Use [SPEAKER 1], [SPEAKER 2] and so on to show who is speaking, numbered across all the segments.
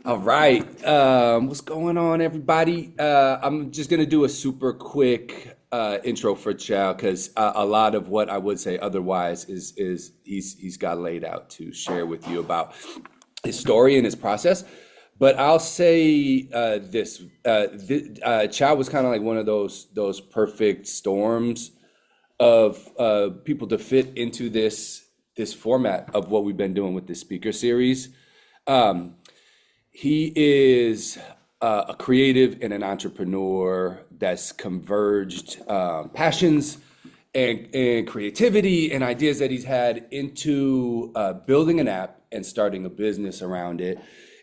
[SPEAKER 1] All right. What's going on, everybody? I'm just gonna do a super quick intro for Chow because a lot of what I would say otherwise is he's got laid out to share with you about his story and his process. But I'll say Chow was kind of like one of those perfect storms of people to fit into this format of what we've been doing with this speaker series. Um, he is a creative and an entrepreneur that's converged passions and creativity and ideas that he's had into building an app and starting a business around it.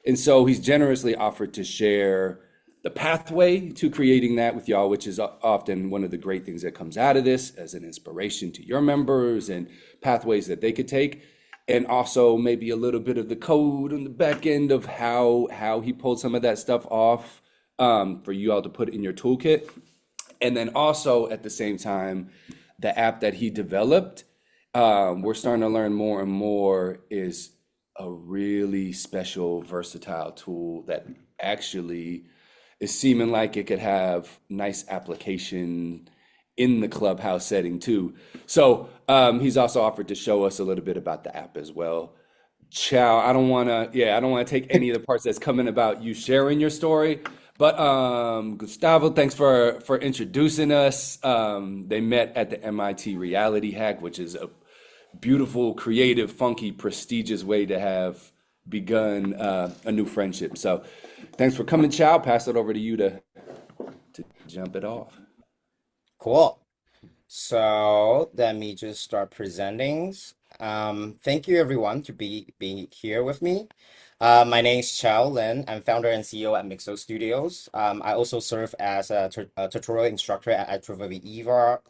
[SPEAKER 1] And so he's generously offered to share the pathway to creating that with y'all, which is often one of the great things that comes out of this as an inspiration to your members and pathways that they could take, and also maybe a little bit of the code on the back end of how he pulled some of that stuff off for you all to put in your toolkit. And then also at the same time, the app that he developed, we're starting to learn more and more is a really special, versatile tool that actually is seeming like it could have nice application in the Clubhouse setting too. So he's also offered to show us a little bit about the app as well. Chow, I don't wanna take any of the parts that's coming about you sharing your story. But Gustavo, thanks for introducing us. They met at the MIT Reality Hack, which is a beautiful, creative, funky, prestigious way to have begun a new friendship. So thanks for coming, Chow. Pass it over to you to jump it off.
[SPEAKER 2] Cool. So let me just start presenting. Thank you everyone to be being here with me. My name is Chiao Lin. I'm founder and CEO at Mixo Studios. I also serve as a tutorial instructor at IEEE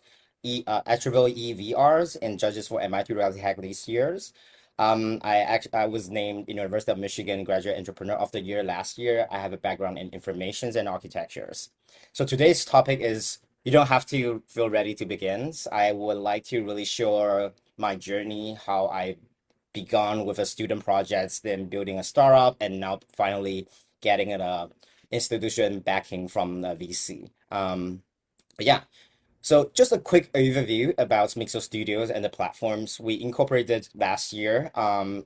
[SPEAKER 2] VRs and judges for MIT Reality Hack these years. I was named University of Michigan Graduate Entrepreneur of the Year last year. I have a background in informations and architectures. So today's topic is you don't have to feel ready to begin. I would like to really share my journey, how I began with a student projects, then building a startup, and now finally getting an institution backing from the VC. But yeah, so just a quick overview about Mixo Studios and the platforms we incorporated last year.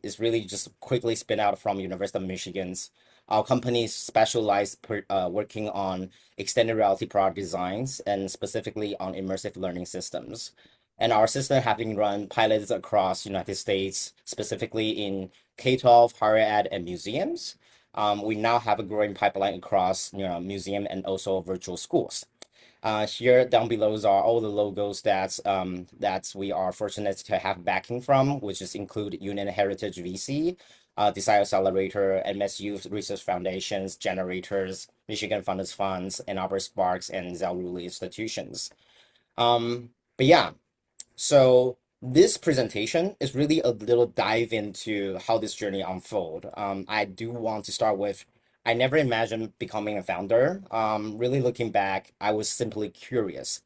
[SPEAKER 2] Is really just quickly spin out from University of Michigan's. Our company specialized working on extended reality product designs and specifically on immersive learning systems. And our system having run pilots across United States, specifically in K-12, higher ed, and museums. We now have a growing pipeline across museum and also virtual schools. Here down below are all the logos that we are fortunate to have backing from, which is include Union Heritage VC, Desire Accelerator, MSU Research Foundations, Generators, Michigan Funders Funds, and Upper Sparks and Zelluli institutions. But yeah, so this presentation is really a little dive into how this journey unfold. I do want to start with, I never imagined becoming a founder. Really looking back, I was simply curious.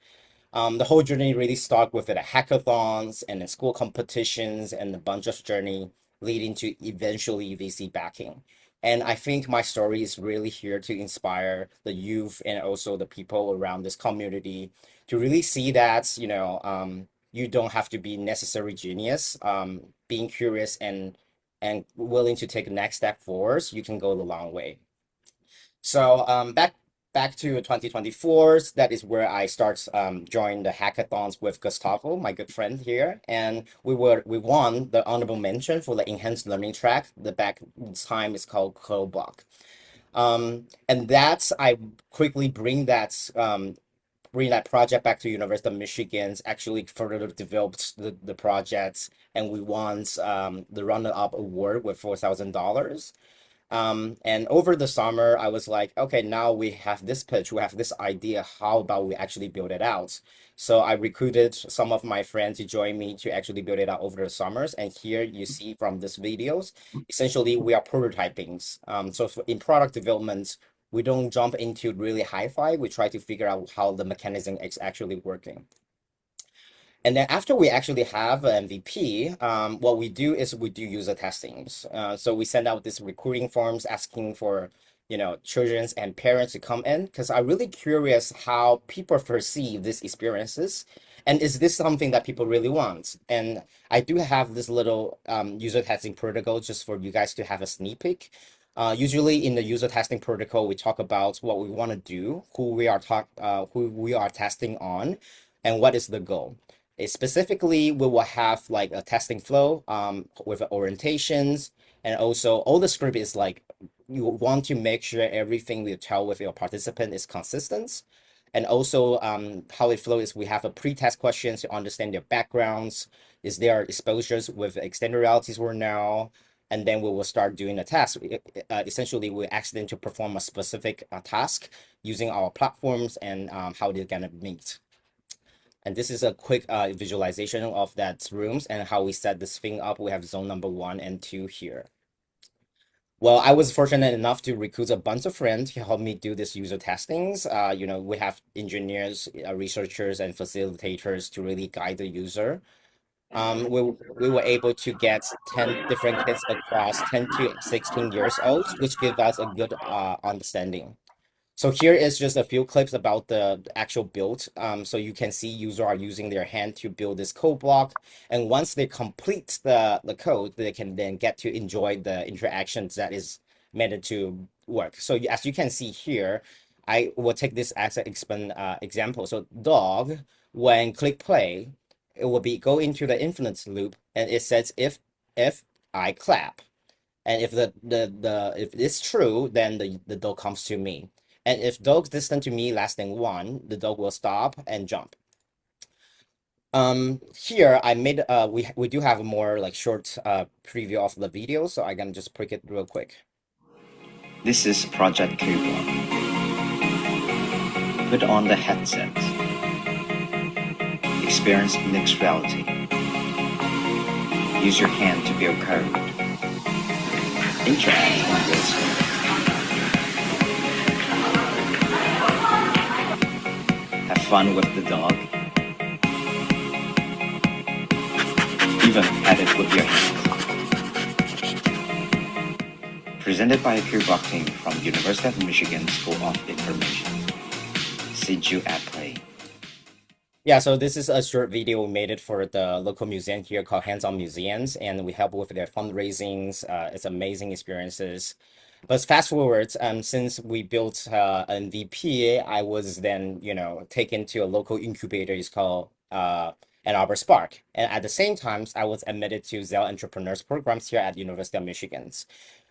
[SPEAKER 2] The whole journey really started with the hackathons and the school competitions and a bunch of journey leading to eventually VC backing. And I think my story is really here to inspire the youth and also the people around this community to really see that, you don't have to be necessary genius. Being curious and willing to take the next step forward, you can go the long way. So back to 2024, that is where I start join the hackathons with Gustavo, my good friend here, and we won the honorable mention for the enhanced learning track. The back time is called Codeblock. And that's I quickly bring that project back to University of Michigan's actually further developed the projects, and we won the runner-up award with $4,000. And over the summer, I was like, okay, now we have this pitch, we have this idea. How about we actually build it out? So I recruited some of my friends to join me to actually build it out over the summers. And here you see from this videos, essentially we are prototyping. In product development, we don't jump into really hi-fi. We try to figure out how the mechanism is actually working. And then after we actually have an MVP, what we do is we do user testings. So we send out this recruiting forms asking for, children's and parents to come in because I'm really curious how people perceive these experiences. And is this something that people really want? And I do have this little user testing protocol just for you guys to have a sneak peek. Usually in the user testing protocol, we talk about what we want to do, who we are testing on, and what is the goal. Specifically, we will have like a testing flow with orientations, and also all the script is like you want to make sure everything we tell with your participant is consistent. And also how it flows is we have a pre-test questions to understand their backgrounds. Is there exposures with extended realities or now? And then we will start doing the test. Essentially, we ask them to perform a specific task using our platforms and how they're gonna meet. And this is a quick visualization of that rooms and how we set this thing up. We have zone number 1 and 2 here. Well, I was fortunate enough to recruit a bunch of friends to help me do this user testings. We have engineers, researchers, and facilitators to really guide the user. We were able to get 10 different kids across 10 to 16 years old, which give us a good understanding. So here is just a few clips about the actual build. So you can see users are using their hand to build this code block. And once they complete the code, they can then get to enjoy the interactions that is meant to work. So as you can see here, I will take this as an example. So dog, when click play, it will go into the infinite loop and it says if I clap. And if it's true, then the dog comes to me. And if dog's distant to me less than 1, the dog will stop and jump. Here I made we do have a more like short preview of the video, so I can just pick it real quick.
[SPEAKER 3] This is Project Cuba. Put on the headset. Experience mixed reality. Use your hand to build code. Interact on real screen. Have fun with the dog. Even edit with your hands. Presented by a Cuba team from University of Michigan School of Information. See you at play.
[SPEAKER 2] Yeah, so this is a short video we made it for the local museum here called Hands On Museums, and we help with their fundraisings. It's amazing experiences. But fast forward, since we built an MVP, I was then, taken to a local incubator. It's called Ann Arbor Spark. And at the same time, I was admitted to Zell Entrepreneurs programs here at University of Michigan.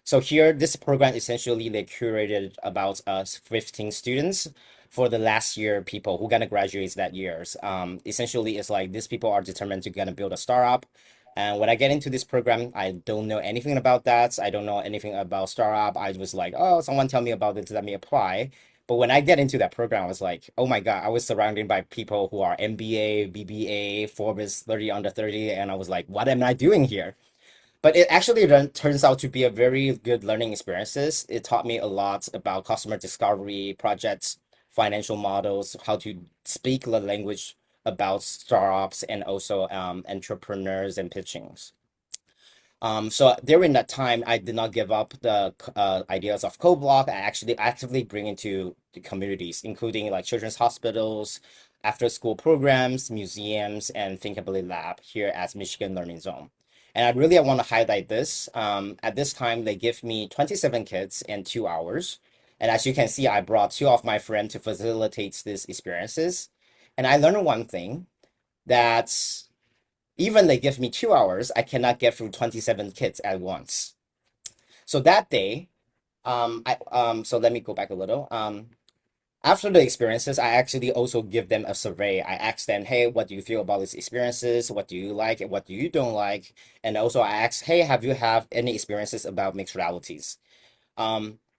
[SPEAKER 2] So here, this program essentially they curated about 15 students for the last year people who gonna graduate that years. Essentially, it's like these people are determined to gonna build a startup. And when I get into this program, I don't know anything about that. I don't know anything about startup. I was like, oh, someone tell me about this, let me apply. But when I get into that program, I was like, oh my God, I was surrounded by people who are MBA, BBA, Forbes 30 under 30. And I was like, what am I doing here? But it actually turns out to be a very good learning experiences. It taught me a lot about customer discovery projects, financial models, how to speak the language about startups and also entrepreneurs and pitchings. So during that time, I did not give up the ideas of co-block. I actually actively bring into the communities, including like children's hospitals, after-school programs, museums, and Thinkability Lab here at Michigan Learning Zone. And I want to highlight this. At this time, they give me 27 kids in 2 hours. And as you can see, I brought 2 of my friends to facilitate these experiences. And I learned one thing that even they give me 2 hours, I cannot get through 27 kids at once. So that day, so let me go back a little. After the experiences, I actually also give them a survey. I ask them, hey, what do you feel about these experiences? What do you like and what do you don't like? And also I ask, hey, have you have any experiences about mixed realities?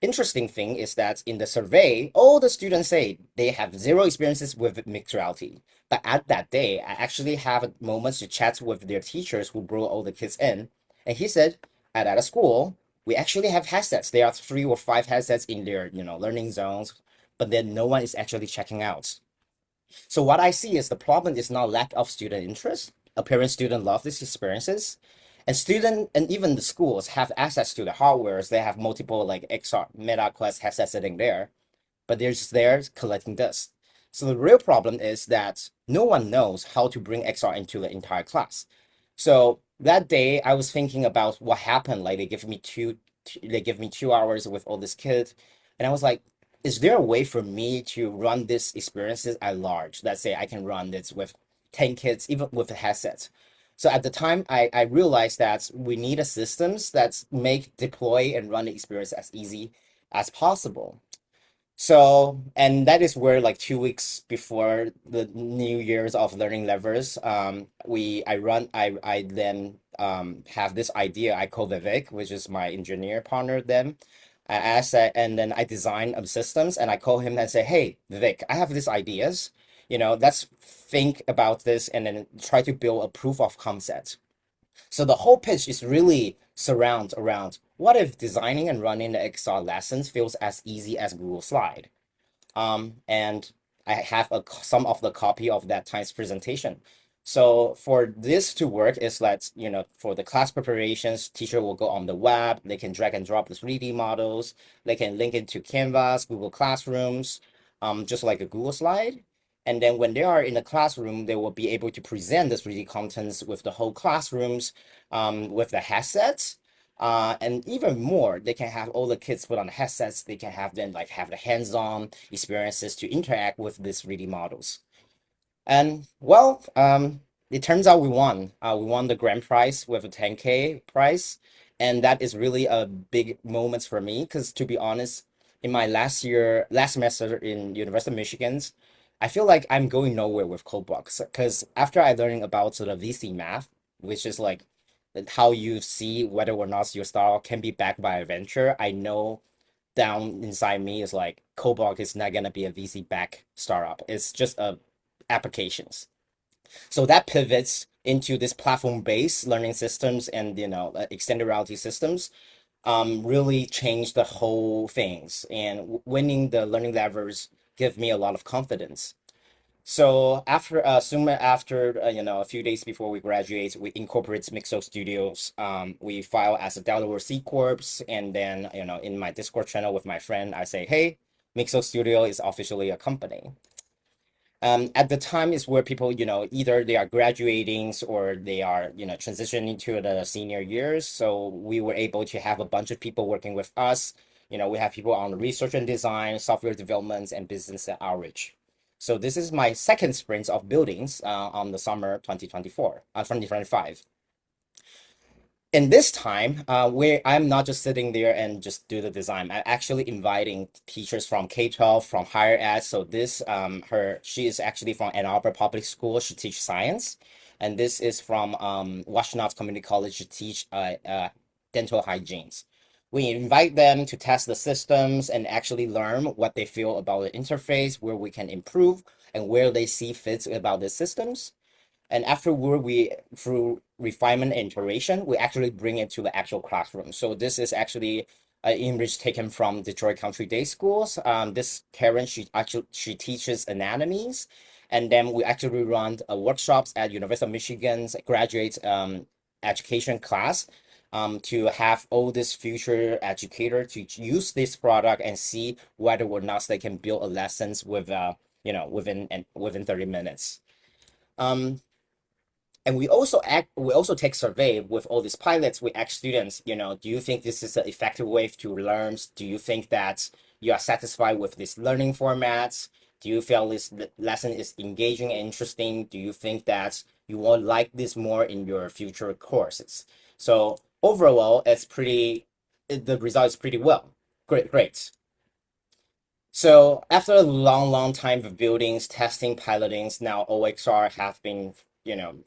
[SPEAKER 2] Interesting thing is that in the survey, all the students say they have 0 experiences with mixed reality. But at that day, I actually have moments to chat with their teachers who brought all the kids in. And he said, at a school, we actually have headsets. There are 3 or 5 headsets in their, learning zones, but then no one is actually checking out. So what I see is the problem is not lack of student interest. Apparent student love these experiences. And student and even the schools have access to the hardwares. They have multiple like XR Meta Quest headsets sitting there, but they're just there collecting dust. So the real problem is that no one knows how to bring XR into the entire class. So that day I was thinking about what happened. Like they give me 2 hours with all these kids, and I was like, is there a way for me to run these experiences at large? Let's say I can run this with 10 kids, even with a headset. So at the time, I realized that we need a systems that make deploy and run the experience as easy as possible. So, and that is where like 2 weeks before the New Year's of learning levers, I then have this idea. I call Vivek, which is my engineer partner. Then I asked that, and then I design systems, and I call him and say, "Hey, Vivek, I have these ideas. Let's think about this, and then try to build a proof of concept." So the whole pitch is really surround around what if designing and running the XR lessons feels as easy as Google Slide? And I have some of the copy of that time's presentation. So for this to work is that, for the class preparations, teacher will go on the web, they can drag and drop the 3D models, they can link it to Canvas, Google Classrooms, just like a Google Slide. And then when they are in the classroom, they will be able to present the 3D contents with the whole classrooms, with the headsets. And even more, they can have all the kids put on headsets. They can have them like have the hands-on experiences to interact with these 3D models. And well, it turns out we won. We won the grand prize with a 10K prize, and that is really a big moment for me because, to be honest, in my last semester in University of Michigan's, I feel like I'm going nowhere with Codebooks because after I learning about sort of VC math, which is like how you see whether or not your startup can be backed by a venture, I know down inside me is like Cobalt is not gonna be a VC back startup. It's just a applications. So that pivots into this platform-based learning systems and extended reality systems. Really changed the whole things, and winning the learning levers give me a lot of confidence. So soon after, a few days before we graduate, we incorporate Mixo Studios. We file as a Delaware C Corps, and then, in my Discord channel with my friend, I say, hey, Mixo Studio is officially a company. At the time is where people, either they are graduating or they are, transitioning to the senior years. So we were able to have a bunch of people working with us. We have people on research and design, software development, and business outreach. So this is my second sprint of buildings on the summer 2025. In this time, where I'm not just sitting there and just do the design, I'm actually inviting teachers from K-12, from higher ed. So this, she is actually from Ann Arbor Public School. She teaches science, and this is from Washtenaw Community College to teach dental hygienes. We invite them to test the systems and actually learn what they feel about the interface, where we can improve, and where they see fits about the systems. And afterward, through refinement and iteration, we actually bring it to the actual classroom. So this is actually an image taken from Detroit Country Day Schools. This Karen, she teaches anatomies, and then we actually run workshops at University of Michigan's graduate education class to have all this future educator to use this product and see whether or not they can build a lessons with within 30 minutes. And we also take survey with all these pilots. We ask students, do you think this is an effective way to learn? Do you think that you are satisfied with this learning formats? Do you feel this lesson is engaging and interesting? Do you think that you will like this more in your future courses? So overall, the result is pretty well. Great. So after a long time of buildings, testing, pilotings, now OXR have been,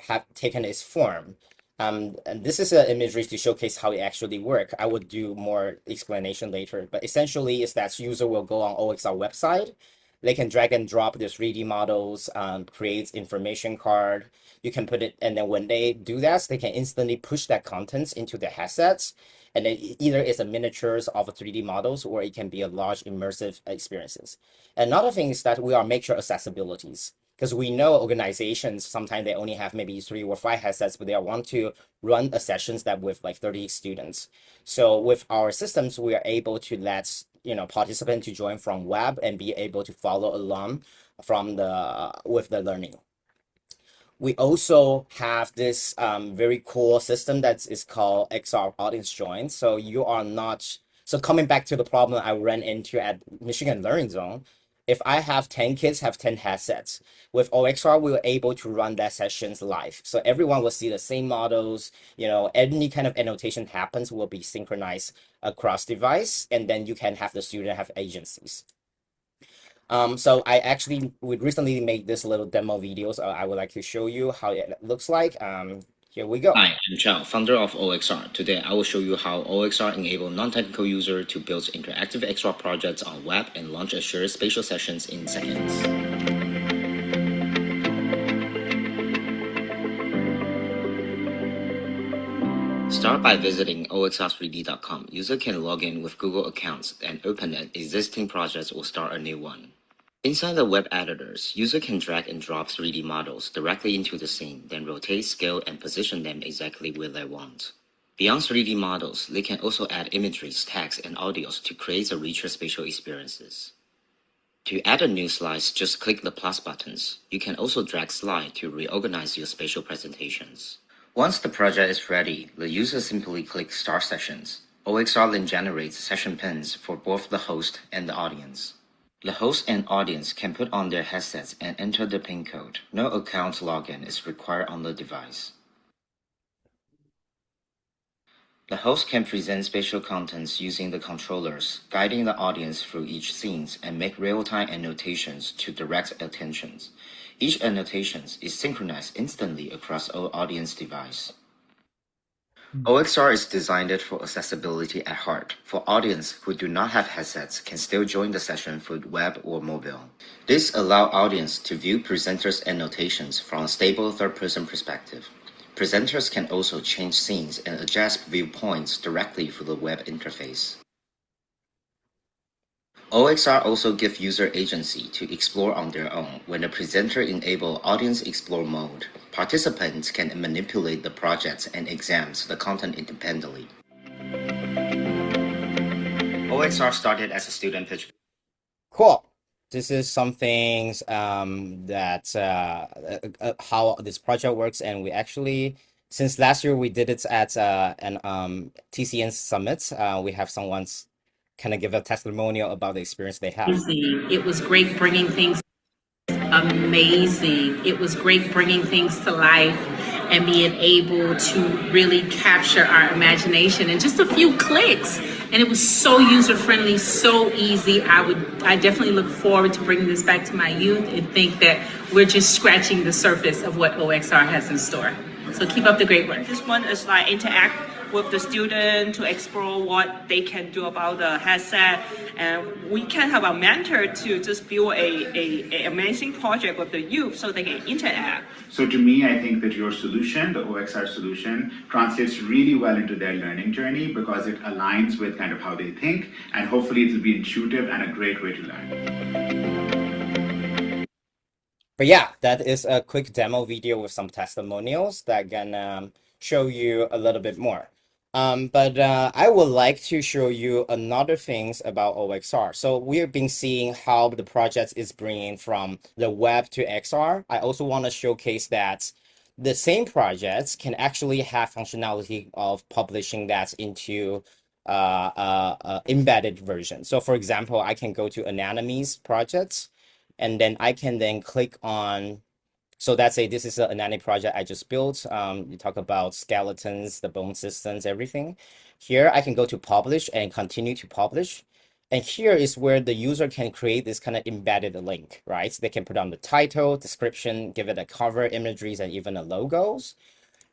[SPEAKER 2] have taken its form. And this is an imagery to showcase how it actually works. I would do more explanation later, but essentially is that user will go on OXR website. They can drag and drop their 3D models, create information card. You can put it, and then when they do that, they can instantly push that contents into their headsets. And then either it's a miniatures of a 3D models, or it can be a large immersive experiences. Another thing is that we are make sure accessibilities, Because we know organizations, sometimes they only have maybe 3 or 5 headsets, but they want to run a sessions that with like 30 students. So with our systems, we are able to let participants to join from web and be able to follow along from with the learning. We also have this very cool system that is called XR audience join. So you are not, so coming back to the problem I ran into at Michigan Learning Zone, if I have 10 kids have 10 headsets, with OXR, we were able to run that sessions live. So everyone will see the same models, any kind of annotation happens will be synchronized across device, and then you can have the student have agencies. So we recently made this little demo videos. I would like to show you how it looks like. Here we go.
[SPEAKER 4] Hi, I'm Chiao, founder of OXR. Today, I will show you how OXR enable non-technical user to build interactive XR projects on web and launch assured spatial sessions in seconds. Start by visiting oxr3d.com. User can log in with Google accounts and open an existing project or start a new one. Inside the web editors, user can drag and drop 3D models directly into the scene, then rotate, scale, and position them exactly where they want. Beyond 3D models, they can also add imageries, text, and audios to create a richer spatial experiences. To add a new slice, just click the plus buttons. You can also drag slide to reorganize your spatial presentations. Once the project is ready, the user simply clicks Start Sessions. OXR then generates session pins for both the host and the audience. The host and audience can put on their headsets and enter the pin code. No account login is required on the device. The host can present spatial contents using the controllers, guiding the audience through each scene and make real-time annotations to direct attentions. Each annotation is synchronized instantly across all audience devices. OXR is designed for accessibility at heart. For audience who do not have headsets can still join the session through web or mobile. This allows audience to view presenters' annotations from a stable third-person perspective. Presenters can also change scenes and adjust viewpoints directly through the web interface. OXR also gives user agency to explore on their own. When the presenter enables Audience Explore mode, participants can manipulate the projects and examine the content independently. OXR started as a student pitch.
[SPEAKER 2] Cool. This is something that how this project works, and we actually, since last year we did it at an TCN summit, we have someone's kind of give a testimonial about the experience they have.
[SPEAKER 5] It was great bringing things amazing. It was great bringing things to life and being able to really capture our imagination in just a few clicks. And it was so user-friendly, so easy. I definitely look forward to bringing this back to my youth and think that we're just scratching the surface of what OXR has in store. So keep up the great work.
[SPEAKER 6] This one is like interact with the student to explore what they can do about the headset, and we can have a mentor to just build a amazing project with the youth so they can interact.
[SPEAKER 7] So to me, I think that your solution, the OXR solution, translates really well into their learning journey because it aligns with kind of how they think, and hopefully it'll be intuitive and a great way to learn.
[SPEAKER 2] But yeah, that is a quick demo video with some testimonials that can show you a little bit more. But I would like to show you another things about OXR. So we've been seeing how the project is bringing from the web to XR. I also want to showcase that the same projects can actually have functionality of publishing that into embedded version. So for example, I can go to Anatomies projects, and then I can then click on, so that's this is an anatomy project I just built. You talk about skeletons, the bone systems, everything. Here I can go to publish and continue to publish. And here is where the user can create this kind of embedded link, right? So they can put on the title, description, give it a cover, imageries, and even the logos.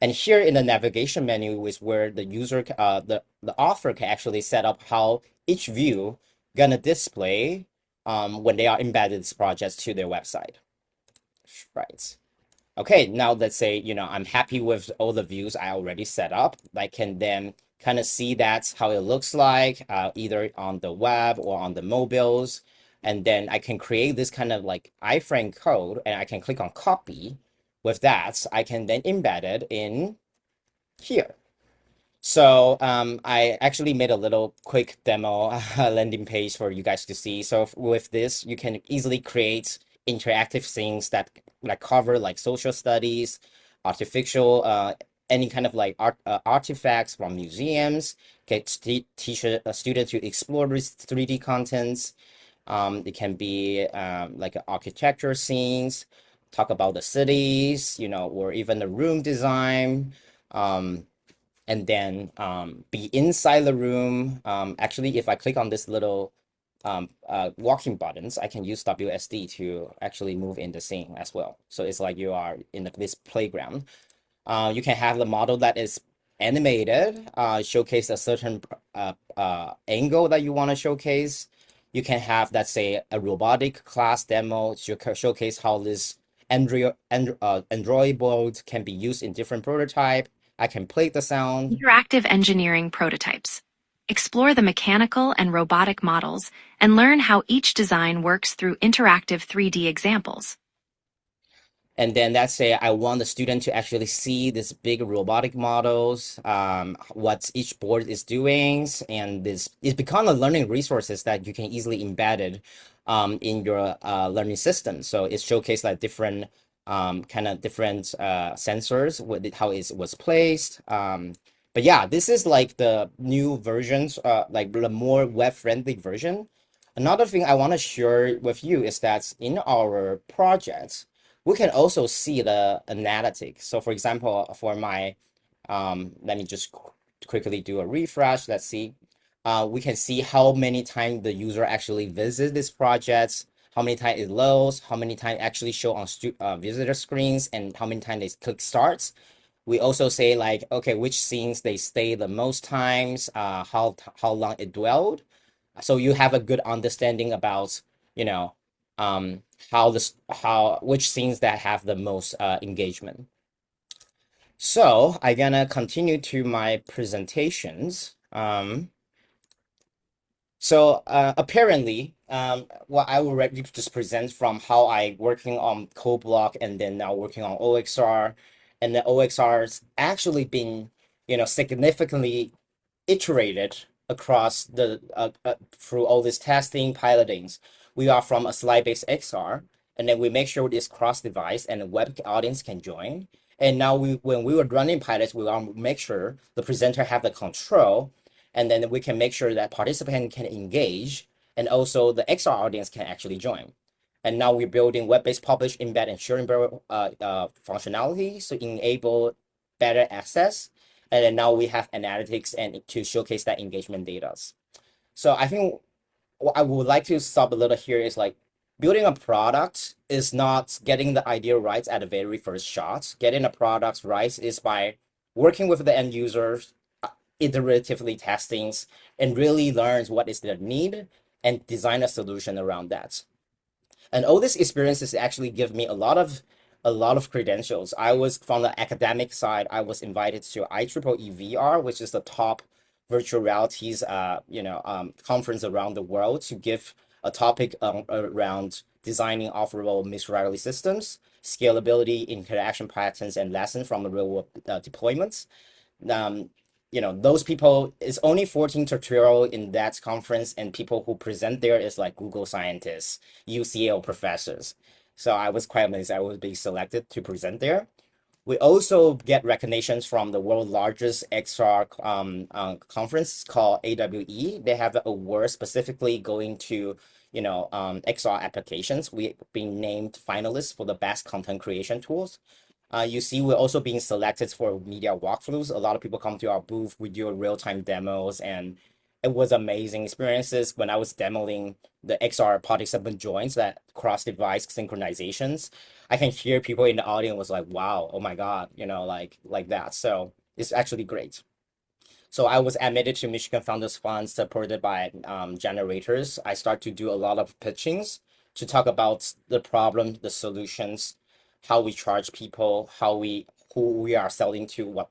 [SPEAKER 2] And here in the navigation menu is where the user, the author can actually set up how each view gonna display when they are embedded projects to their website, right? Okay, now let's say, I'm happy with all the views I already set up. I can then kind of see that's how it looks like, either on the web or on the mobiles. And then I can create this kind of like iframe code, and I can click on copy. With that, I can then embed it in here. So I actually made a little quick demo landing page for you guys to see. So with this, you can easily create interactive things that like cover like social studies, artificial, any kind of like artifacts from museums, teach a student to explore these 3D contents. It can be like architecture scenes, talk about the cities, you know, or even the room design. And then be inside the room. Actually, if I click on this little walking buttons, I can use WSD to actually move in the scene as well. So it's like you are in this playground. You can have the model that is animated, showcase a certain angle that you want to showcase. You can have, let's say, a robotic class demo to showcase how this Android board can be used in different prototype. I can play the sound.
[SPEAKER 8] Interactive engineering prototypes. Explore the mechanical and robotic models and learn how each design works through interactive 3D examples.
[SPEAKER 2] And then let's say I want the student to actually see this big robotic models, what each board is doing, and this it become a learning resources that you can easily embed it in your learning system. So it showcased like different kind of different sensors, how it was placed. But yeah, this is like the new versions, like the more web-friendly version. Another thing I want to share with you is that in our projects, we can also see the analytics. So for example, for my, let me just quickly do a refresh. Let's see. We can see how many times the user actually visits this project, how many times it loads, how many times actually show on visitor screens, and how many times they click starts. We also say like, okay, which scenes they stay the most times, how long it dwelled. So you have a good understanding about, you know, which scenes that have the most engagement. So I'm gonna continue to my presentations. So apparently, what I will just present from how I working on CodeBlock and then now working on OXR, and the OXR's actually been, you know, significantly iterated across the through all this testing, pilotings. We are from a slide-based XR, and then we make sure it's cross-device and the web audience can join. And now when we were running pilots, we want to make sure the presenter have the control, and then we can make sure that participant can engage, and also the XR audience can actually join. And now we're building web-based publish, embed, and sharing functionality to enable better access. And then now we have analytics and to showcase that engagement data. So I think what I would like to stop a little here is like building a product is not getting the idea right at the very first shot. Getting a product right is by working with the end users, iteratively testing, and really learns what is their need and design a solution around that. And all these experiences actually give me a lot of credentials. I was from the academic side. I was invited to IEEE VR, which is the top virtual realities conference around the world, to give a topic around designing operable mixed reality systems, scalability, interaction patterns, and lessons from the real world deployments. Those people, it's only 14 tutorial in that conference, and people who present there is like Google scientists, UCL professors. So I was quite amazed I was being selected to present there. We also get recognitions from the world's largest XR conference called AWE. They have an award specifically going to, XR applications. We've been named finalists for the best content creation tools. You see, we're also being selected for media walkthroughs. A lot of people come to our booth. We do real-time demos, and it was amazing experiences when I was demoing the XR participant joins, that cross-device synchronizations. I can hear people in the audience was like, wow, oh my God, like that. So it's actually great. So I was admitted to Michigan Founders Fund, supported by generators. I start to do a lot of pitchings to talk about the problem, the solutions, how we charge people, who we are selling to, what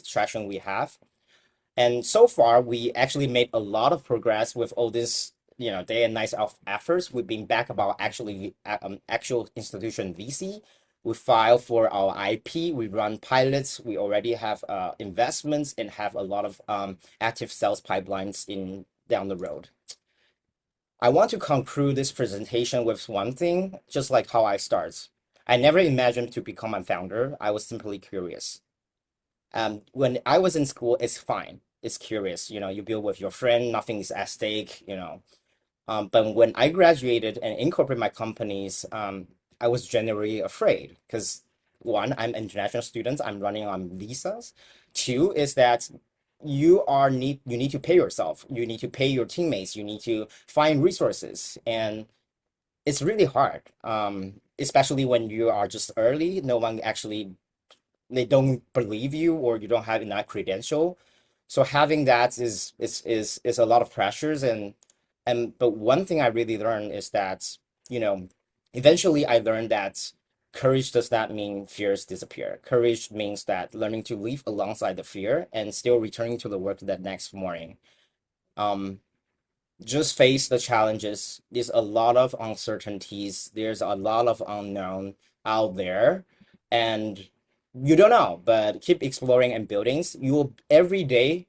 [SPEAKER 2] traction we have. And so far, we actually made a lot of progress with all these day and night of efforts. We've been back about actual institution VC. We file for our IP. We run pilots. We already have investments and have a lot of active sales pipelines in down the road. I want to conclude this presentation with one thing, just like how I start. I never imagined to become a founder. I was simply curious. When I was in school, it's fine. It's curious. You build with your friend, nothing is at stake. But when I graduated and incorporated my companies, I was generally afraid because one, I'm an international student. I'm running on visas. Two is that you need to pay yourself. You need to pay your teammates. You need to find resources, and it's really hard. Especially when you are just early. No one actually they don't believe you or you don't have enough credential. So having that is a lot of pressures but one thing I really learned is that, eventually I learned that courage does not mean fears disappear. Courage means that learning to live alongside the fear and still returning to the work that next morning. Just face the challenges. There's a lot of uncertainties. There's a lot of unknown out there, and you don't know, but keep exploring and building. You will every day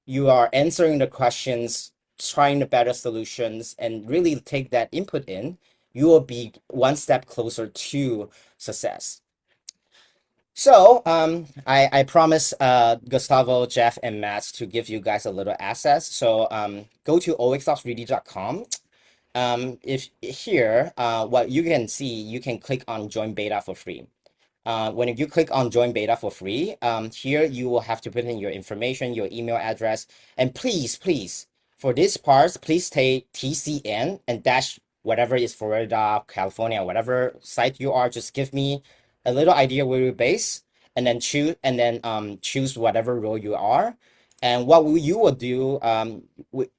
[SPEAKER 2] you are answering the questions, trying the better solutions, and really take that input in. You will be one step closer to success. So I promise Gustavo, Jeff, and Matt to give you guys a little access. So go to oxops3d.com. If here, what you can see, you can click on join beta for free. When you click on join beta for free, here you will have to put in your information, your email address, and please, for this part, please take TCN and dash whatever is Florida, California, whatever site you are. Just give me a little idea where you're based, and then choose whatever role you are. And what you will do, we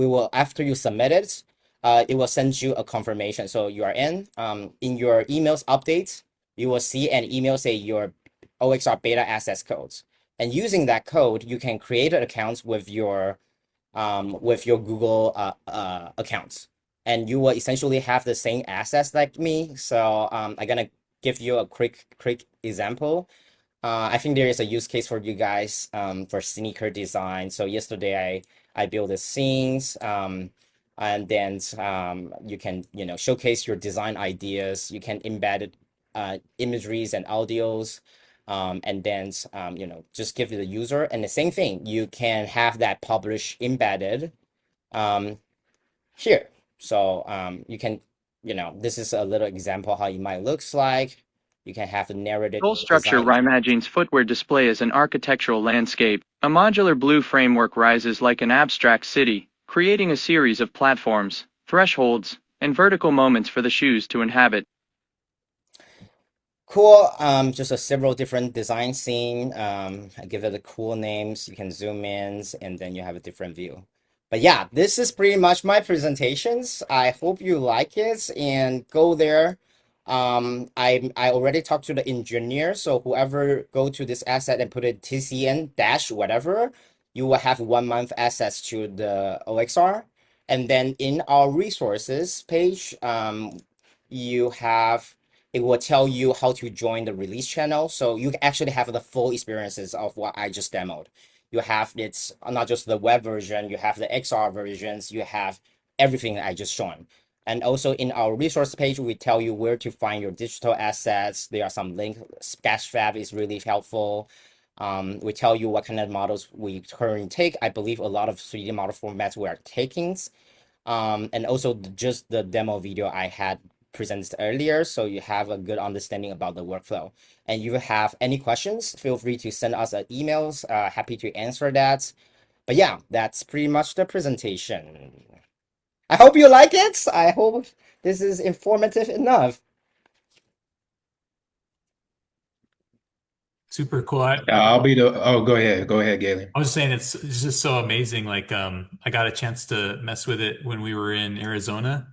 [SPEAKER 2] will after you submit it, it will send you a confirmation. So you are in your emails updates. You will see an email say your OXR beta access codes. And using that code, you can create an account with your Google accounts. And you will essentially have the same access like me. So I'm gonna give you a quick example. I think there is a use case for you guys for sneaker design. So yesterday I built the scenes. And then you can showcase your design ideas. You can embed it imageries and audios, and then just give it the user. And the same thing, you can have that publish embedded here. So you can, this is a little example how it might looks like. You can have the narrated
[SPEAKER 9] Whole structure
[SPEAKER 2] design.
[SPEAKER 9] reimagine's footwear display as an architectural landscape. A modular blue framework rises like an abstract city, creating a series of platforms, thresholds, and vertical moments for the shoes to inhabit.
[SPEAKER 2] Cool. Just a several different design scene. I give it the cool names. You can zoom in and then you have a different view. But yeah, this is pretty much my presentations. I hope you like it and go there. I already talked to the engineer, so whoever go to this asset and put it TCN dash whatever, you will have 1 month access to the OXR. And then in our resources page, it will tell you how to join the release channel. So you actually have the full experiences of what I just demoed. You have it's not just the web version, you have the XR versions, you have everything that I just shown. And also in our resource page, we tell you where to find your digital assets. There are some links. Sketchfab is really helpful. We tell you what kind of models we currently take. I believe a lot of 3D model formats we are taking. And also just the demo video I had presented earlier, so you have a good understanding about the workflow. And if you have any questions, feel free to send us emails. Happy to answer that. But yeah, that's pretty much the presentation. I hope you like it. I hope this is informative enough.
[SPEAKER 10] Super cool.
[SPEAKER 11] I'll be the. Oh, go ahead, Galen.
[SPEAKER 10] I was saying it's just so amazing. Like I got a chance to mess with it when we were in Arizona.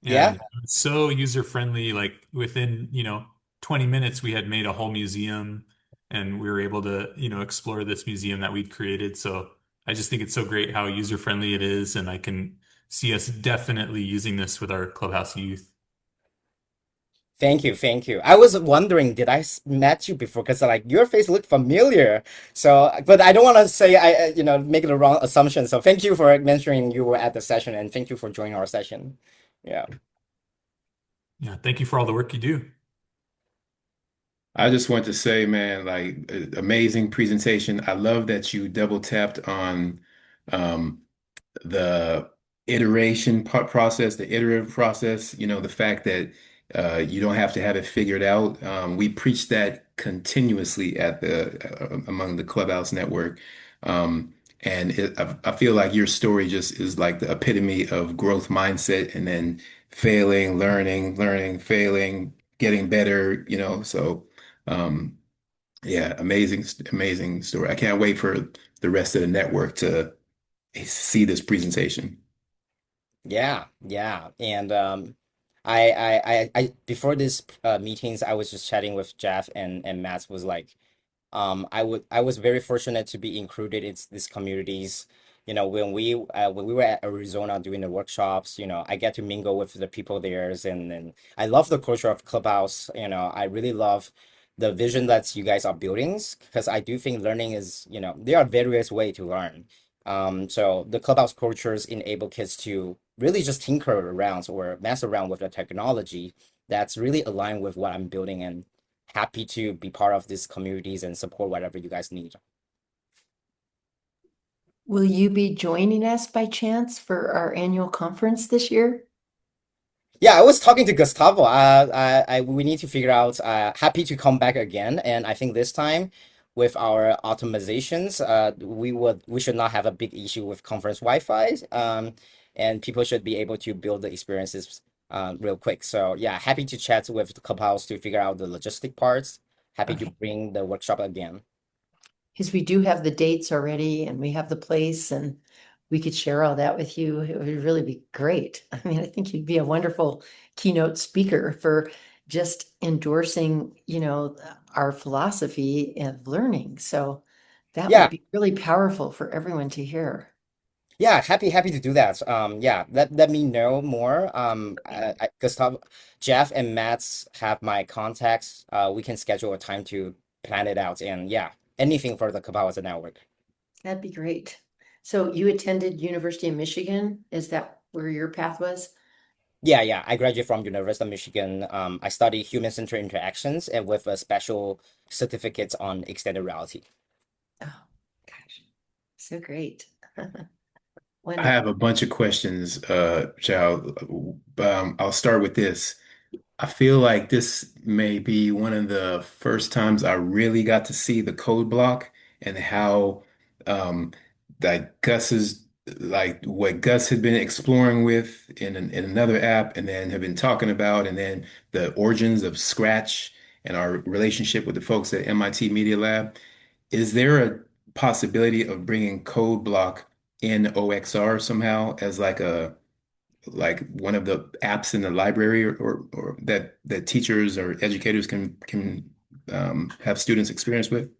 [SPEAKER 2] Yeah.
[SPEAKER 10] It's so user friendly. Like within 20 minutes, we had made a whole museum, and we were able to explore this museum that we'd created. So I just think it's so great how user friendly it is, and I can see us definitely using this with our Clubhouse youth.
[SPEAKER 2] Thank you, thank you. I was wondering, did I met you before? Because like your face looked familiar. So, but I don't want to say make the wrong assumption. So thank you for mentioning you were at the session, and thank you for joining our session. Yeah.
[SPEAKER 10] Yeah, thank you for all the work you do.
[SPEAKER 11] I just want to say, man, like amazing presentation. I love that you double tapped on um, the process, the iterative process, the fact that you don't have to have it figured out. We preach that continuously at the among the Clubhouse network. And I feel like your story just is like the epitome of growth mindset and then failing, learning, failing, getting better, so um, yeah, amazing story. I can't wait for the rest of the network to see this presentation.
[SPEAKER 2] Yeah, yeah. And before this meetings, I was just chatting with Jeff and Matt was like, I was very fortunate to be included in these communities. When we were at Arizona doing the workshops, I get to mingle with the people there, and I love the culture of Clubhouse. I really love the vision that you guys are building because I do think learning is, there are various ways to learn. So the Clubhouse cultures enable kids to really just tinker around or mess around with the technology that's really aligned with what I'm building, and happy to be part of these communities and support whatever you guys need.
[SPEAKER 12] Will you be joining us by chance for our annual conference this year?
[SPEAKER 2] Yeah, I was talking to Gustavo. We need to figure out. Happy to come back again, and I think this time with our optimizations, we should not have a big issue with conference Wi-Fi. And people should be able to build the experiences real quick. So yeah, happy to chat with the Clubhouse to figure out the logistic parts. Happy to
[SPEAKER 12] Okay.
[SPEAKER 2] bring the workshop again.
[SPEAKER 12] Because we do have the dates already and we have the place and we could share all that with you. It would really be great. I mean, I think you'd be a wonderful keynote speaker for just endorsing, our philosophy of learning. So that
[SPEAKER 2] Yeah,
[SPEAKER 12] would be really powerful for everyone to hear.
[SPEAKER 2] yeah, happy to do that. Yeah, let me know more. Gustav, Jeff, and Matt's have my contacts. We can schedule a time to plan it out. And yeah, anything for the Kabbalah Network.
[SPEAKER 12] That'd be great. So you attended University of Michigan? Is that where your path was?
[SPEAKER 2] Yeah. I graduated from University of Michigan. I studied human-centered interactions and with a special certificates on extended reality.
[SPEAKER 12] Oh, gosh, so great.
[SPEAKER 11] I have
[SPEAKER 12] Wonderful.
[SPEAKER 11] a bunch of questions, Child. I'll start with this. I feel like this may be one of the first times I really got to see the code block and how um, like Gus's like what Gus had been exploring with in another app and then have been talking about, and then the origins of Scratch and our relationship with the folks at MIT Media Lab. Is there a possibility of bringing code block in OXR somehow as like one of the apps in the library or that teachers or educators can have students experience with?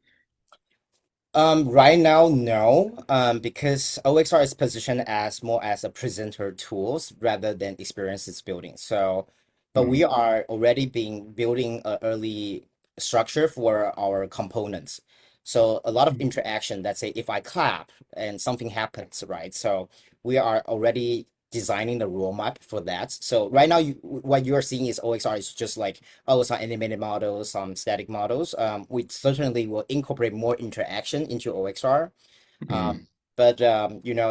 [SPEAKER 2] Right now, no, because OXR is positioned as more as a presenter tools rather than experiences building. So, but we
[SPEAKER 11] Mhm.
[SPEAKER 2] are already being building an early structure for our components. So a lot of interaction. Let's say if I clap and something happens, right? So we are already designing the roadmap for that. So right now, what you are seeing is OXR is just like, oh, some animated models, some static models. We certainly will incorporate more interaction into OXR. Um,
[SPEAKER 11] Mhm.
[SPEAKER 2] but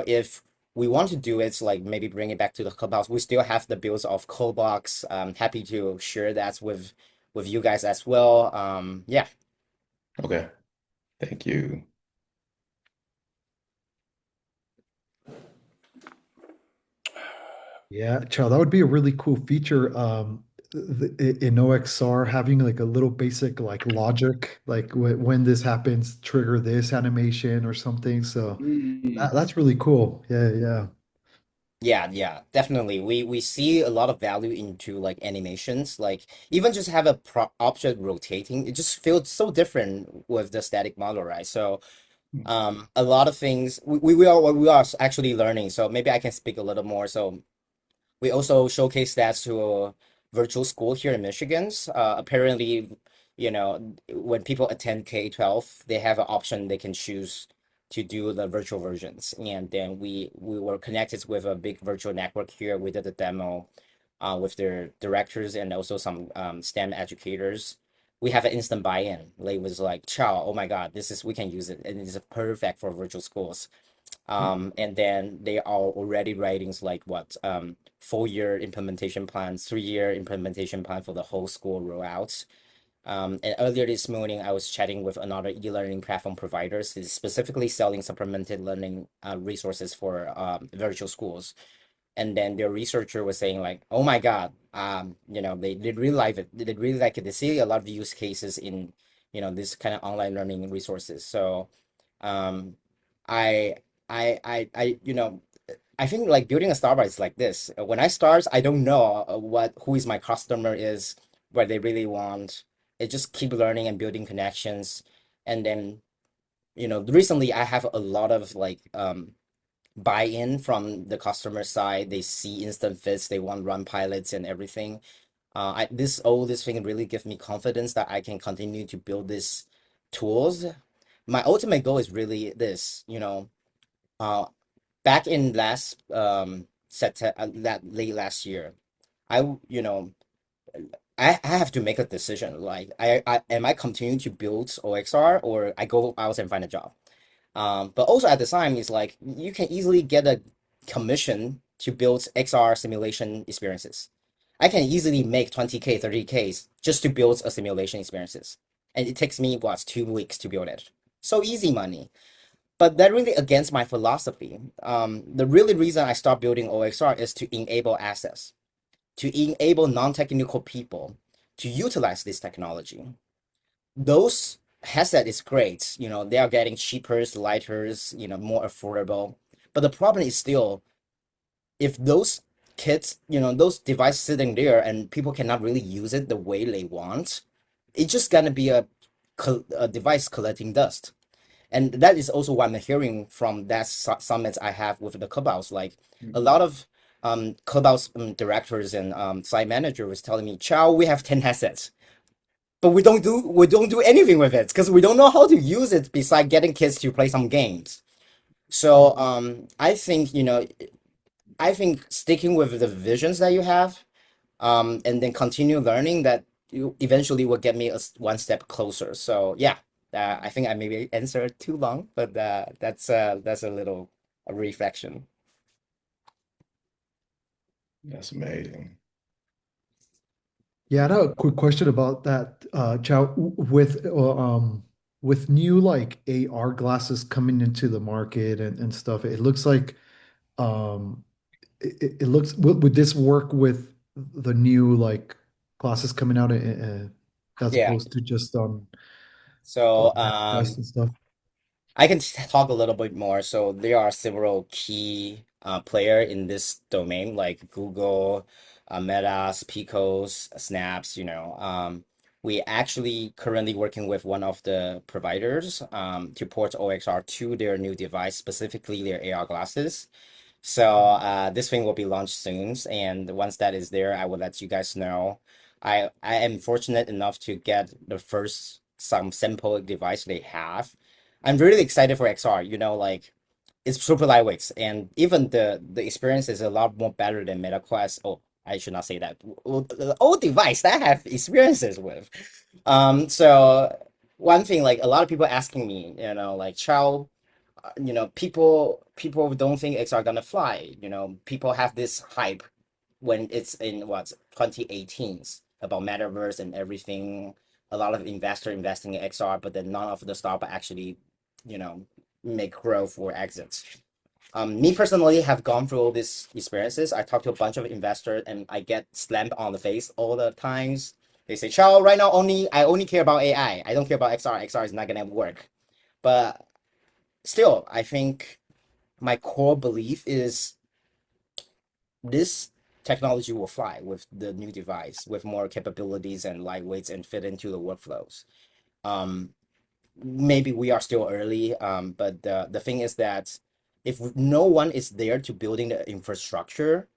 [SPEAKER 2] if we want to do it, like maybe bring it back to the Clubhouse, we still have the builds of Codebox. Happy to share that with you guys as well. Yeah.
[SPEAKER 11] Okay, thank you.
[SPEAKER 13] Yeah, Chow, that would be a really cool feature. In OXR, having like a little basic like logic, like when this happens, trigger this animation or something. So that's really cool. Yeah.
[SPEAKER 2] Yeah, definitely. We see a lot of value into like animations, like even just have a pro object rotating. It just feels so different with the static model, right? So A lot of things we are actually learning. So maybe I can speak a little more. So we also showcase that to a virtual school here in Michigan. Apparently, when people attend K-12, they have an option they can choose to do the virtual versions. And then we were connected with a big virtual network here. We did a demo with their directors and also some STEM educators. We have an instant buy-in. Like, it was like, Chow, oh my God, we can use it. And it's perfect for virtual schools. And then they are already writing like what 4-year implementation plan, 3-year implementation plan for the whole school rollout. And earlier this morning, I was chatting with another e-learning platform providers who's specifically selling supplemented learning resources for virtual schools. And then their researcher was saying like, oh my God, they really like it. They really like it. They see a lot of use cases in, this kind of online learning resources. So um, I, I think like building a startup is like this. When I start, I don't know who is my customer is, what they really want. It just keep learning and building connections. And then, recently I have a lot of like buy-in from the customer side. They see instant fits, they want run pilots and everything. This thing really gives me confidence that I can continue to build these tools. My ultimate goal is really this, uh, back in late last year, I you know I have to make a decision. Like, I am I continuing to build OXR or I go out and find a job. But also at the time, it's like you can easily get a commission to build XR simulation experiences. I can easily make 20K, 30K just to build a simulation experiences. And it takes me, 2 weeks to build it. So easy money. But that really against my philosophy. The really reason I stopped building OXR is to enable access, to enable non-technical people to utilize this technology. Those headset is great. They are getting cheaper, lighter, more affordable. But the problem is still, if those kids, those devices sitting there and people cannot really use it the way they want, it's just gonna be a device collecting dust. And that is also what I'm hearing from that summit I have with the Clubhouse. Like, a lot of Clubhouse directors and site managers was telling me, Chow, we have 10 headsets, but we don't do anything with it because we don't know how to use it besides getting kids to play some games. So I think sticking with the visions that you have, and then continue learning that you eventually will get me one step closer. So yeah, I think I maybe answered too long, but that's a little a reflection.
[SPEAKER 11] That's amazing.
[SPEAKER 13] Yeah, I had a quick question about that, Chow. With new like AR glasses coming into the market and stuff, it looks like um, it looks would this work with the new like glasses coming out as
[SPEAKER 2] Yeah.
[SPEAKER 13] opposed to just
[SPEAKER 2] So
[SPEAKER 13] Quest and stuff?
[SPEAKER 2] I can talk a little bit more. So there are several key player in this domain, like Google, Meta's, Pico's, Snaps. We actually currently working with one of the providers to port OXR to their new device, specifically their AR glasses. So this thing will be launched soon, and once that is there, I will let you guys know. I am fortunate enough to get the first some sample device they have. I'm really excited for XR. Like, it's super lightweight, and even the experience is a lot more better than MetaQuest. Oh, I should not say that. The old device that I have experiences with. So one thing, like, a lot of people asking me, like, Chow, people don't think X are gonna fly. People have this hype when it's in what 2018s about metaverse and everything. A lot of investor investing in XR, but then none of the startup actually, you know, make growth or exits. Me personally have gone through all these experiences. I talk to a bunch of investors and I get slammed on the face all the times. They say, Charles, right now I only care about AI. I don't care about XR. XR is not gonna work. But still, I think my core belief is this technology will fly with the new device with more capabilities and lightweights and fit into the workflows. Um, maybe we are still early, but the thing is that if no one is there to building the infrastructure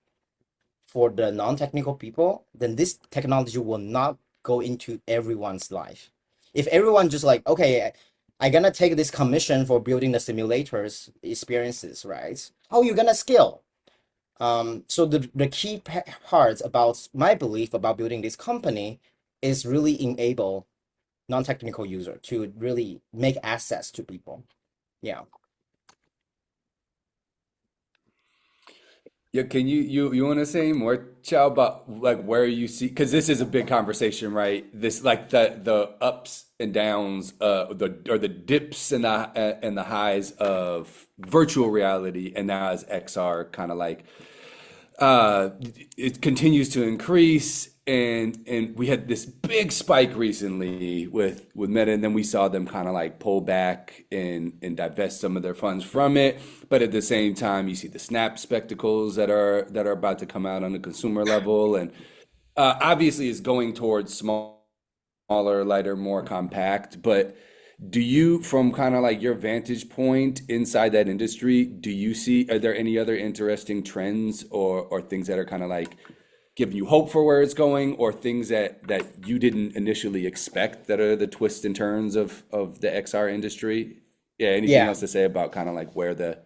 [SPEAKER 2] for the non-technical people, then this technology will not go into everyone's life. If everyone just like, okay, I'm gonna take this commission for building the simulators experiences, right? How are you gonna scale? So the key parts about my belief about building this company is really enable non-technical user to really make access to people. Yeah.
[SPEAKER 1] Yeah, can you want to say more, Chow, about like where you see, because this is a big conversation, right? This like the ups and downs, the dips and the highs of virtual reality, and now as XR kind of like uh it continues to increase, and we had this big spike recently with Meta, and then we saw them kind of like pull back and divest some of their funds from it. But at the same time, you see the Snap spectacles that are about to come out on the consumer level, and obviously it's going towards smaller, lighter, more compact. But do you, from kind of like your vantage point inside that industry, do you see, are there any other interesting trends or things that are kind of like giving you hope for where it's going, or things that you didn't initially expect that are the twists and turns of the XR industry? Yeah, anything
[SPEAKER 2] Yeah,
[SPEAKER 1] else to say about kind of like where the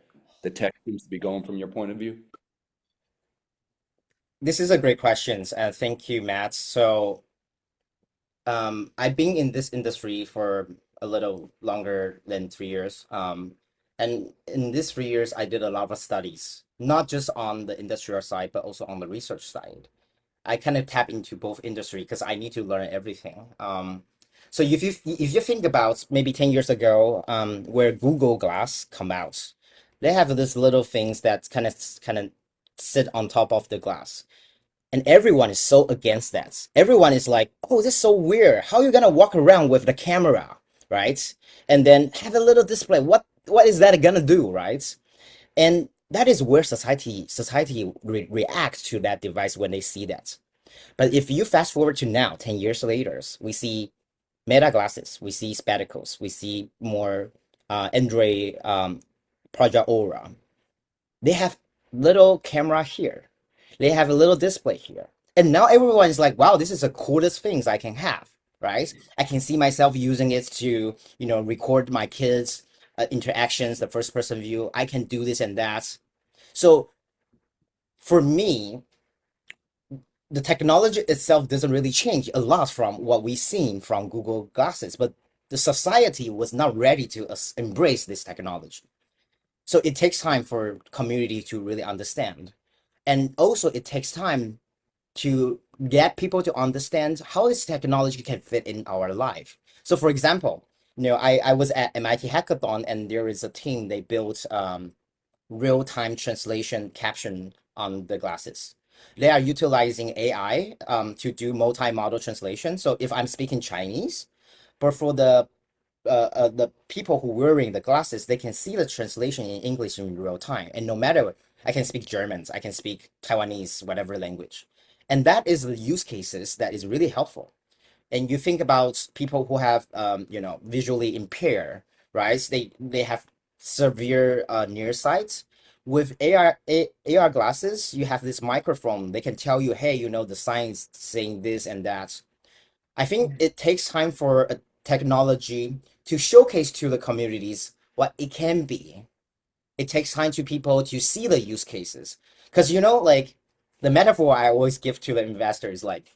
[SPEAKER 1] tech seems to be going from your point of view?
[SPEAKER 2] this is a great question. Thank you, Matt. So I've been in this industry for a little longer than 3 years. And in these 3 years, I did a lot of studies, not just on the industrial side, but also on the research side. I kind of tap into both industry because I need to learn everything. So if you think about maybe 10 years ago, where Google Glass come out, they have this little things that kind of sit on top of the glass. And everyone is so against that. Everyone is like, oh, this is so weird. How are you gonna walk around with the camera, right? And then have a little display. What is that gonna do, right? And that is where society reacts to that device when they see that. But if you fast forward to now, 10 years later, we see Meta glasses, we see spectacles, we see more Android Project Aura. They have little camera here. They have a little display here. And now everyone is like, wow, this is the coolest things I can have, right? I can see myself using it to, record my kids' interactions, the first person view. I can do this and that. So for me, the technology itself doesn't really change a lot from what we've seen from Google Glasses, but the society was not ready to embrace this technology. So it takes time for community to really understand. And also it takes time to get people to understand how this technology can fit in our life. So for example, I was at MIT Hackathon, and there is a team, they built real-time translation caption on the glasses. They are utilizing AI to do multi-modal translation. So if I'm speaking Chinese, but for the people who wearing the glasses, they can see the translation in English in real time. And no matter, I can speak German, I can speak Taiwanese, whatever language. And that is the use cases that is really helpful. And you think about people who have, visually impaired, right? They have severe nearsight. With AR glasses, you have this microphone. They can tell you, hey, the signs saying this and that. I think it takes time for a technology to showcase to the communities what it can be. It takes time to people to see the use cases. Because, like the metaphor I always give to the investors, like,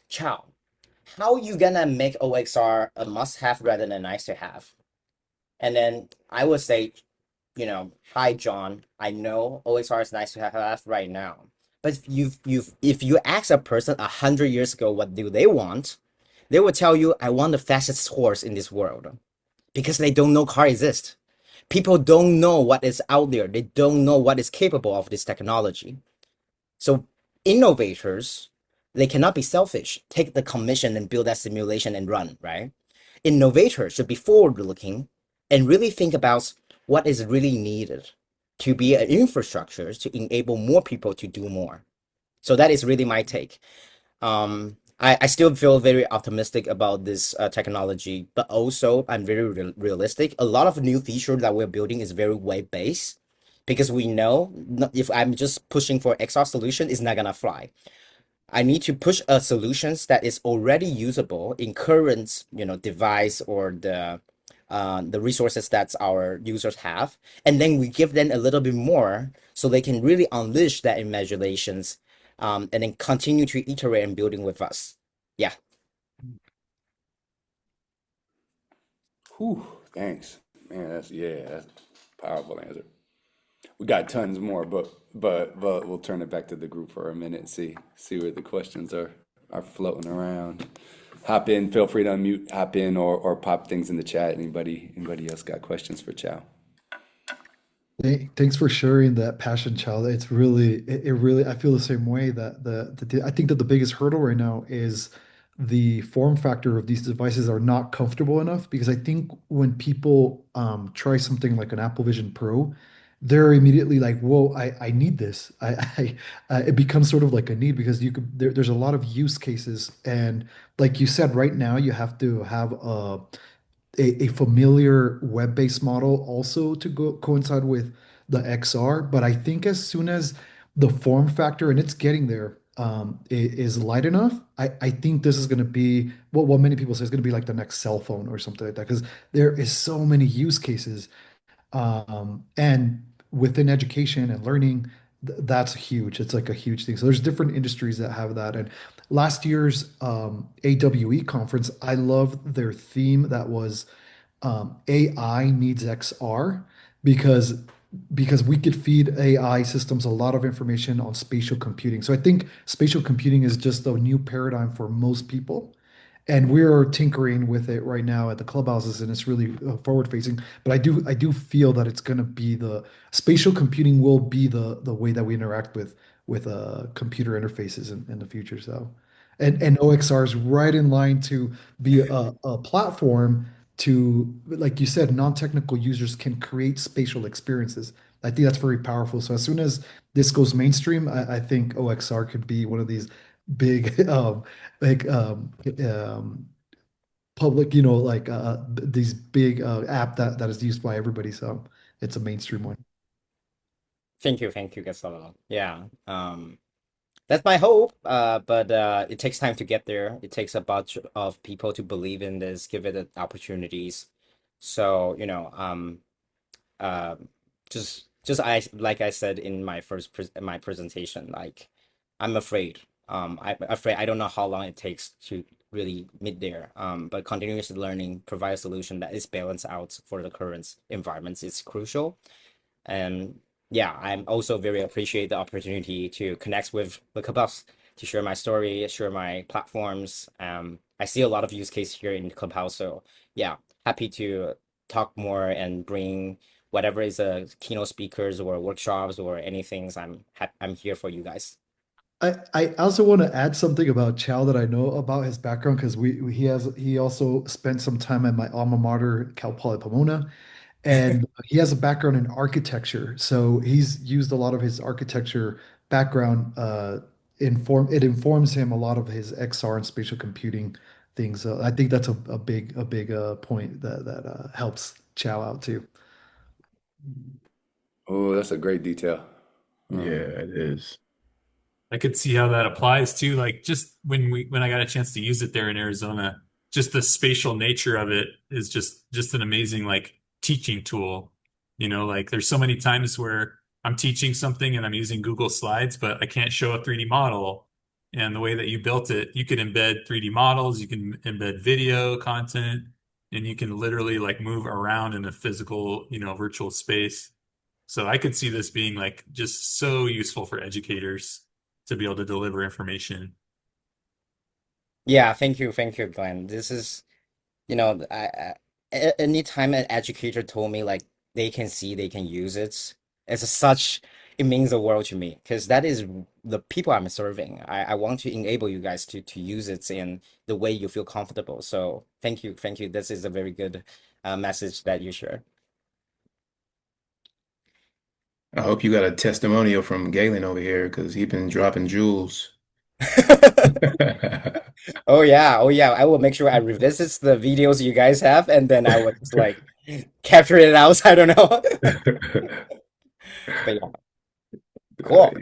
[SPEAKER 2] Chow, how you gonna make OXR a must-have rather than a nice-to-have? And then I would say, hi John, I know OXR is nice to have right now, but if you ask a person 100 years ago what do they want, they will tell you, I want the fastest horse in this world, because they don't know car exists. People don't know what is out there. They don't know what is capable of this technology. So innovators, they cannot be selfish, take the commission and build that simulation and run, right? Innovators should be forward looking and really think about what is really needed to be an infrastructure to enable more people to do more. So that is really my take. I still feel very optimistic about this technology, but also I'm very realistic. A lot of new feature that we're building is very web-based because we know if I'm just pushing for XR solution, it's not gonna fly. I need to push a solutions that is already usable in current, device or the resources that our users have, and then we give them a little bit more so they can really unleash that imaginations, and then continue to iterate and building with us. Yeah.
[SPEAKER 1] Whew, thanks, man. That's a powerful answer. We got tons more, but we'll turn it back to the group for a minute and see where the questions are floating around. Hop in, feel free to unmute, hop in, or pop things in the chat. Anybody else got questions for Chow?
[SPEAKER 13] Thanks for sharing that passion, child. It's really, it really, I feel the same way that I think that the biggest hurdle right now is the form factor of these devices are not comfortable enough because I think when people try something like an Apple Vision Pro, they're immediately like, whoa, I need this. It becomes sort of like a need because there's a lot of use cases. And like you said, right now you have to have a familiar web-based model also to go coincide with the XR. But I think as soon as the form factor, and it's getting there, is light enough, I think this is going to be what many people say is going to be like the next cell phone or something like that because there is so many use cases, and within education and learning, that's huge. It's like a huge thing. So there's different industries that have that. And last year's AWE conference, I love their theme that was AI needs XR because we could feed AI systems a lot of information on spatial computing. So I think spatial computing is just a new paradigm for most people. And we're tinkering with it right now at the clubhouses, and it's really forward facing. But I do feel that it's going to be the spatial computing will be the way that we interact with computer interfaces in the future. So, and OXR is right in line to be a platform to, like you said, non-technical users can create spatial experiences. I think that's very powerful. So as soon as this goes mainstream, I think OXR could be one of these big like public, like these big app that is used by everybody. So it's a mainstream one.
[SPEAKER 2] Thank you, Gasolo. Yeah. That's my hope. But it takes time to get there. It takes a bunch of people to believe in this, give it opportunities. So, um, just I like I said in my my presentation, like I'm afraid. I'm afraid I don't know how long it takes to really meet there. But continuous learning, provide a solution that is balanced out for the current environments is crucial. And yeah, I'm also very appreciate the opportunity to connect with the Clubhouse, to share my story, share my platforms. I see a lot of use case here in Clubhouse, so yeah, happy to talk more and bring whatever is a keynote speakers or workshops or anything. I'm here for you guys.
[SPEAKER 13] I also want to add something about Chow that I know about his background because he also spent some time at my alma mater, Cal Poly Pomona, and he has a background in architecture. So he's used a lot of his architecture background informs him a lot of his XR and spatial computing things. So I think that's a big point that helps Chow out too.
[SPEAKER 1] Oh, that's a great detail.
[SPEAKER 11] Yeah, it is.
[SPEAKER 10] I could see how that applies too. Like just when I got a chance to use it there in Arizona, just the spatial nature of it is just an amazing like teaching tool. Like there's so many times where I'm teaching something and I'm using Google Slides, but I can't show a 3D model. And the way that you built it, you can embed 3D models, you can embed video content, and you can literally like move around in a physical, virtual space. So I could see this being like just so useful for educators to be able to deliver information.
[SPEAKER 2] Yeah, thank you, Glenn. This is, anytime an educator told me like they can see, they can use it, it means the world to me because that is the people I'm serving. I want to enable you guys to use it in the way you feel comfortable. So thank you. This is a very good message that you share.
[SPEAKER 11] I hope you got a testimonial from Galen over here because he's been dropping jewels.
[SPEAKER 2] Oh yeah, oh yeah. I will make sure I revisit the videos you guys have, and then I would just like capture it out. I don't know. But yeah, cool.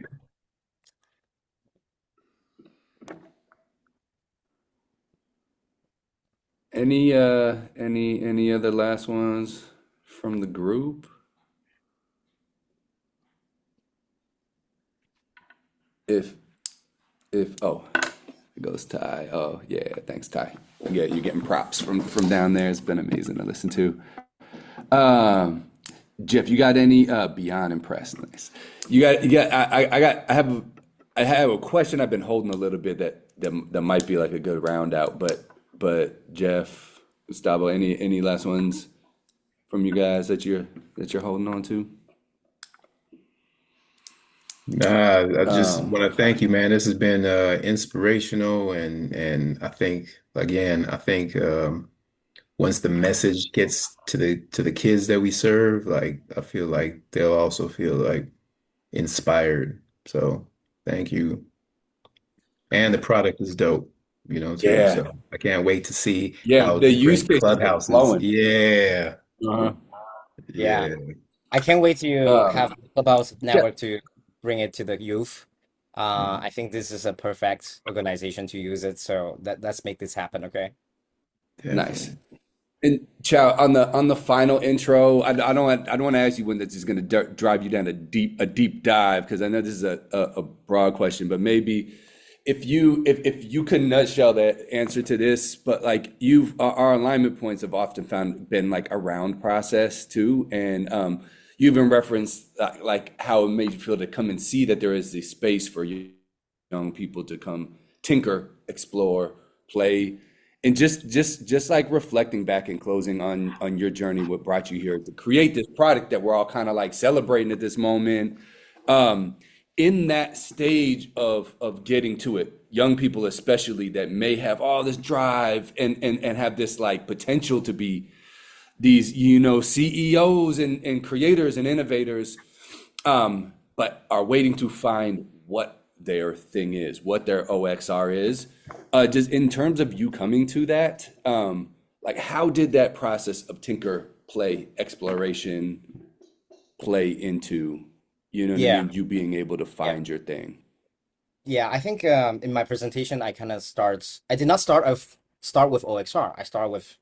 [SPEAKER 1] Any other last ones from the group? If oh, it goes Ty. Oh yeah, thanks Ty. Yeah, you're getting props from down there. It's been amazing to listen to. Um, Jeff, you got any beyond impressed? Nice. I have a question I've been holding a little bit that might be like a good round out, but Jeff, Gustavo, any last ones from you guys that you're holding on to?
[SPEAKER 11] I just want to thank you, man. This has been inspirational, and I think again, I think once the message gets to the kids that we serve, like I feel like they'll also feel like inspired. So thank you. And the product is dope, too.
[SPEAKER 1] Yeah,
[SPEAKER 11] So I can't wait to see
[SPEAKER 1] yeah.
[SPEAKER 11] how
[SPEAKER 1] The use
[SPEAKER 11] different
[SPEAKER 1] cases are
[SPEAKER 11] clubhouses.
[SPEAKER 1] flowing.
[SPEAKER 11] Yeah,
[SPEAKER 1] Uh-huh.
[SPEAKER 2] Yeah,
[SPEAKER 11] yeah,
[SPEAKER 2] I can't wait to have Clubhouse
[SPEAKER 1] Yeah,
[SPEAKER 2] Network to bring it to the youth. I think this is a perfect organization to use it. So let's make this happen, okay?
[SPEAKER 1] nice.
[SPEAKER 11] definitely.
[SPEAKER 1] And Chow, on the final intro, I don't want to ask you when this is going to drive you down a deep dive because I know this is a broad question, but maybe if you could nutshell the answer to this, but like our alignment points have often found been like around process too, and you even referenced like how it made you feel to come and see that there is a space for young people to come tinker, explore, play, and just like reflecting back and closing on your journey, what brought you here to create this product that we're all kind of like celebrating at this moment. Um, in that stage of getting to it, young people especially that may have all this drive and have this like potential to be these CEOs and creators and innovators, but are waiting to find what their thing is, what their OXR is. Just in terms of you coming to that, like how did that process of tinker, play, exploration play into, you know what I
[SPEAKER 2] Yeah,
[SPEAKER 1] mean, you being able to
[SPEAKER 2] yeah,
[SPEAKER 1] find your thing?
[SPEAKER 2] yeah. I think in my presentation, I kind of start. I did not start with OXR. I start with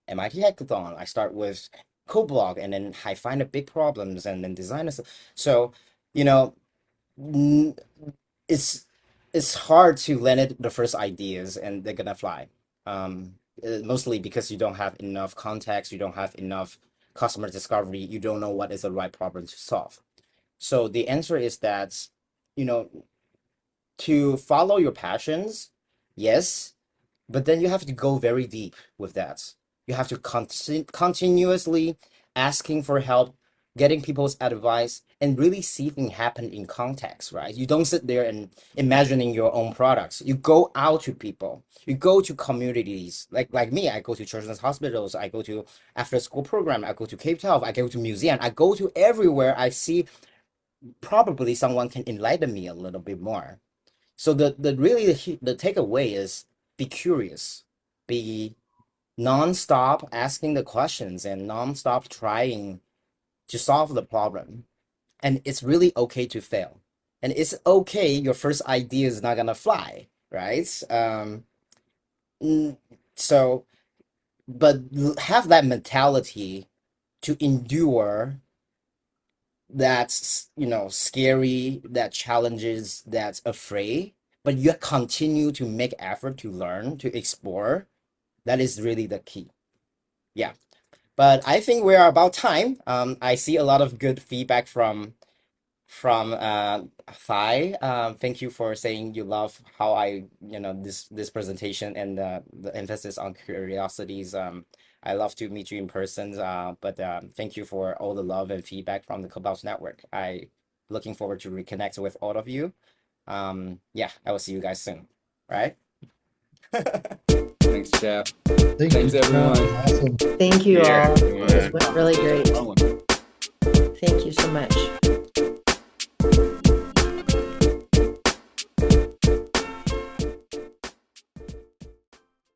[SPEAKER 2] MIT Hackathon. I start with CoBlog, and then I find the big problems and then design it. So, you know, n- it's it's hard to land it the first ideas and they're gonna fly. Mostly because you don't have enough context, you don't have enough customer discovery, you don't know what is the right problem to solve. So the answer is that, you know, to follow your passions, yes, but then you have to go very deep with that. You have to continuously asking for help, getting people's advice, and really see things happen in context, right? You don't sit there and imagining your own products. You go out to people. You go to communities. Like me, I go to children's hospitals. I go to after school program. I go to K-12. I go to museum. I go to everywhere. I see probably someone can enlighten me a little bit more. So the takeaway is be curious, be non-stop asking the questions and non-stop trying to solve the problem. And it's really okay to fail. And it's okay your first idea is not gonna fly, right? Mm, so but have that mentality to endure that's scary, that challenges, that's afraid, but you continue to make effort to learn, to explore. That is really the key. Yeah. But I think we are about time. I see a lot of good feedback from Thai. Thank you for saying you love how this presentation and the emphasis on curiosities. I love to meet you in person. But thank you for all the love and feedback from the Clubhouse Network. I looking forward to reconnect with all of you. Yeah, I will see you guys soon. Right?
[SPEAKER 1] Thanks, chap.
[SPEAKER 13] Thank you,
[SPEAKER 1] Thanks,
[SPEAKER 13] Chad.
[SPEAKER 1] everyone.
[SPEAKER 13] Awesome.
[SPEAKER 12] Thank you
[SPEAKER 11] Yeah,
[SPEAKER 12] all. This
[SPEAKER 11] everyone.
[SPEAKER 12] went really great.
[SPEAKER 1] Flowing.
[SPEAKER 12] Thank you so much.